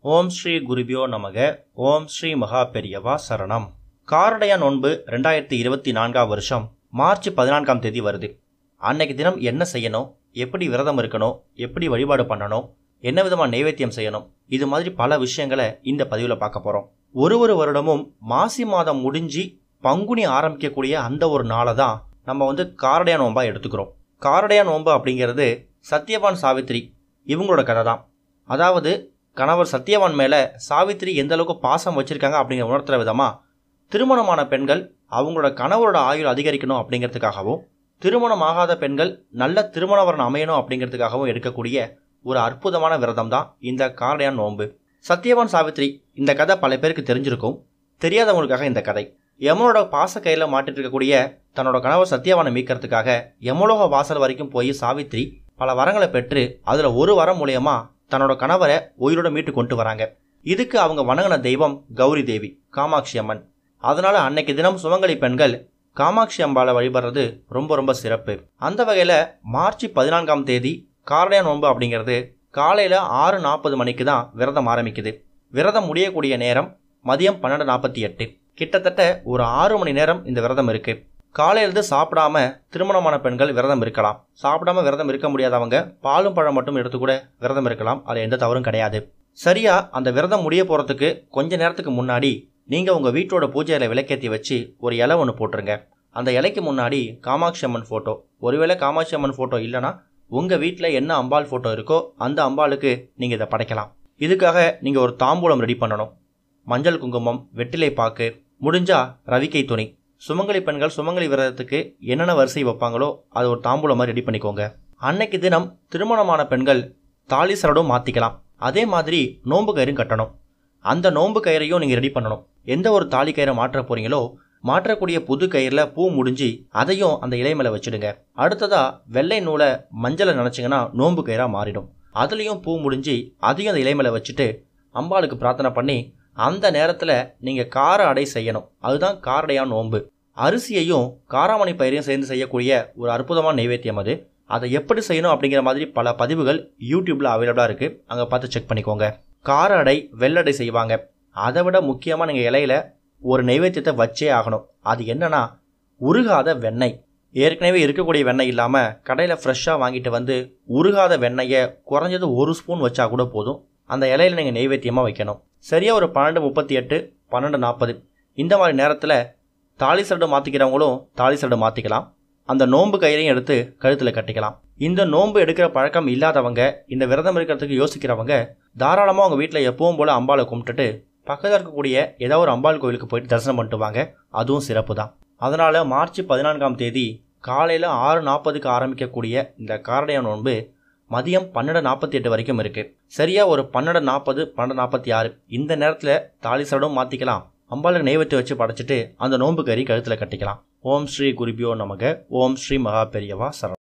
ஓம் ஸ்ரீ குருபியோ நமக. ஓம் ஸ்ரீ மகா பெரியவா சரணம். காரடைய நோன்பு 2024 வருஷம் மார்ச் 14ஆம் தேதி வருது. அன்னைக்கு தினம் என்ன செய்யணும், எப்படி விரதம் இருக்கணும், எப்படி வழிபாடு பண்ணணும், என்ன விதமான நைவேத்தியம் செய்யணும், இது மாதிரி பல விஷயங்களை இந்த பதிவில் பார்க்க போகிறோம். ஒரு வருடமும் மாசி மாதம் முடிஞ்சு பங்குனி ஆரம்பிக்கக்கூடிய அந்த ஒரு நாளை தான் நம்ம காரடைய நோன்பா எடுத்துக்கிறோம். காரடைய நோன்பு அப்படிங்கிறது சத்யவான் சாவித்திரி இவங்களோட கதை தான். அதாவது கணவர் சத்யவான் மேலே சாவித்திரி எந்த அளவுக்கு பாசம் வச்சுருக்காங்க அப்படிங்கிற உணர்த்துற விதமாக திருமணமான பெண்கள் அவங்களோட கணவரோட ஆயுள் அதிகரிக்கணும் அப்படிங்கிறதுக்காகவும், திருமணமாகாத பெண்கள் நல்ல திருமணவரன் அமையணும் அப்படிங்கிறதுக்காகவும் எடுக்கக்கூடிய ஒரு அற்புதமான விரதம் தான் இந்த காரடைய நோன்பு. சத்யவான் சாவித்திரி இந்த கதை பல பேருக்கு தெரிஞ்சிருக்கும். தெரியாதவங்களுக்காக இந்த கதை. யமனோட பாச கையில் மாட்டிட்டு இருக்கக்கூடிய தன்னோட கணவர் சத்யவானை மீட்கிறதுக்காக யமலோக வாசல் வரைக்கும் போய் சாவித்திரி பல வரங்களை பெற்று அதில் ஒரு வரம் மூலயமா தன்னோட கணவரை உயிரோட மீட்டு கொண்டு வராங்க. இதுக்கு அவங்க வணங்கின தெய்வம் கௌரி தேவி, காமாட்சி அம்மன். அதனால அன்னைக்கு தினம் சுமங்கலி பெண்கள் காமாட்சி அம்பாளை வழிபடுறது ரொம்ப ரொம்ப சிறப்பு. அந்த வகையில் மார்ச் 14ஆம் தேதி காரடைய நோன்பு அப்படிங்கிறது காலையில் 6:40 மணிக்கு தான் விரதம் ஆரம்பிக்குது. விரதம் முடியக்கூடிய நேரம் மதியம் 12:48. கிட்டத்தட்ட ஒரு 6 மணி நேரம் இந்த விரதம் இருக்கு. காலையிலிருந்து சாப்பிடாம திருமணமான பெண்கள் விரதம் இருக்கலாம். சாப்பிடாம விரதம் இருக்க முடியாதவங்க பாலும் பழம் மட்டும் எடுத்து கூட விரதம் இருக்கலாம். அது எந்த தவறும் கிடையாது. சரியா அந்த விரதம் முடிய போறதுக்கு கொஞ்ச நேரத்துக்கு முன்னாடி நீங்க உங்க வீட்டோட பூஜையில விளக்கேற்றி வச்சு ஒரு இலை ஒன்று போட்டுருங்க. அந்த இலைக்கு முன்னாடி காமாட்சி அம்மன் போட்டோ, ஒருவேளை காமாட்சி அம்மன் போட்டோ இல்லைன்னா உங்க வீட்டில் என்ன அம்பாள் போட்டோ இருக்கோ அந்த அம்பாளுக்கு நீங்க இதை படைக்கலாம். இதுக்காக நீங்க ஒரு தாம்பூலம் ரெடி பண்ணணும். மஞ்சள் குங்குமம், வெற்றிலை பாக்கு, முடிஞ்சா ரவிக்கை துணி. சுமங்கலி பெண்கள் சுமங்கலி விரதத்துக்கு என்னென்ன வரிசை வைப்பாங்களோ அது ஒரு தாம்பூலம் மாதிரி ரெடி பண்ணிக்கோங்க. அன்னைக்கு தினம் திருமணமான பெண்கள் தாலி சரடும் மாற்றிக்கலாம். அதே மாதிரி நோன்பு கயிறும் கட்டணும். அந்த நோன்பு கயிறையும் நீங்கள் ரெடி பண்ணணும். எந்த ஒரு தாலி கயிறை மாற்ற போறீங்களோ மாற்றக்கூடிய புது கயிறில் பூ முடிஞ்சு அதையும் அந்த இலை மேலே வச்சுடுங்க. அடுத்ததா வெள்ளை நூலை மஞ்சளை நினச்சிங்கன்னா நோன்பு கயிறாக மாறிடும். அதுலேயும் பூ முடிஞ்சு அதையும் அந்த இலை மேலே வச்சுட்டு அம்பாளுக்கு பிரார்த்தனை பண்ணி அந்த நேரத்தில் நீங்கள் கார அடை செய்யணும். அதுதான் காரடையா நோன்பு. அரிசியையும் காராமணி பயிரையும் சேர்ந்து செய்யக்கூடிய ஒரு அற்புதமான நைவேத்தியம் அது. அதை எப்படி செய்யணும் அப்படிங்கிற மாதிரி பல பதிவுகள் யூடியூப்பில் அவைலபிளாக இருக்குது. அங்கே பார்த்து செக் பண்ணிக்கோங்க. கார அடை, வெள்ளடை செய்வாங்க. அதை விட முக்கியமாக நீங்கள் இலையில ஒரு நைவேத்தியத்தை வச்சே ஆகணும். அது என்னன்னா உருகாத வெண்ணெய். ஏற்கனவே இருக்கக்கூடிய வெண்ணெய் இல்லாமல் கடையில் ஃப்ரெஷ்ஷாக வாங்கிட்டு உருகாத வெண்ணெயை குறைஞ்சது 1 ஸ்பூன் வச்சா கூட போதும். அந்த இலையில நீங்கள் நைவேத்தியமாக வைக்கணும். சரியாக ஒரு 12:38, 12:40 இந்த மாதிரி நேரத்தில் தாலி சரடு மாற்றிக்கிறவங்களும் தாலி சரடு மாற்றிக்கலாம். அந்த நோன்பு கயிறையும் எடுத்து கழுத்தில் கட்டிக்கலாம். இந்த நோன்பு எடுக்கிற பழக்கம் இல்லாதவங்க, இந்த விரதம் இருக்கிறதுக்கு யோசிக்கிறவங்க தாராளமாக அவங்க வீட்டில் எப்பவும் போல் அம்பாளை கும்பிட்டுட்டு பக்கத்தில் இருக்கக்கூடிய ஏதாவது ஒரு அம்பாள் கோவிலுக்கு போயிட்டு தரிசனம் பண்ணிட்டு வாங்க. அதுவும் சிறப்பு தான். அதனால் மார்ச் 14ஆம் தேதி காலையில் 6:40க்கு ஆரம்பிக்கக்கூடிய இந்த காரடைய நோன்பு மதியம் 12:48 வரைக்கும் இருக்குது. சரியாக ஒரு 12:40, 12:46 இந்த நேரத்தில் தாலி சரடும் மாற்றிக்கலாம். அம்பாளுக்கு நைவேத்தியம் வச்சு படைச்சிட்டு அந்த நோன்பு கறி கழுத்தில் கட்டிக்கலாம். ஓம் ஸ்ரீ குருபியோ நமக. ஓம் ஸ்ரீ மகா பெரியவா சரணம்.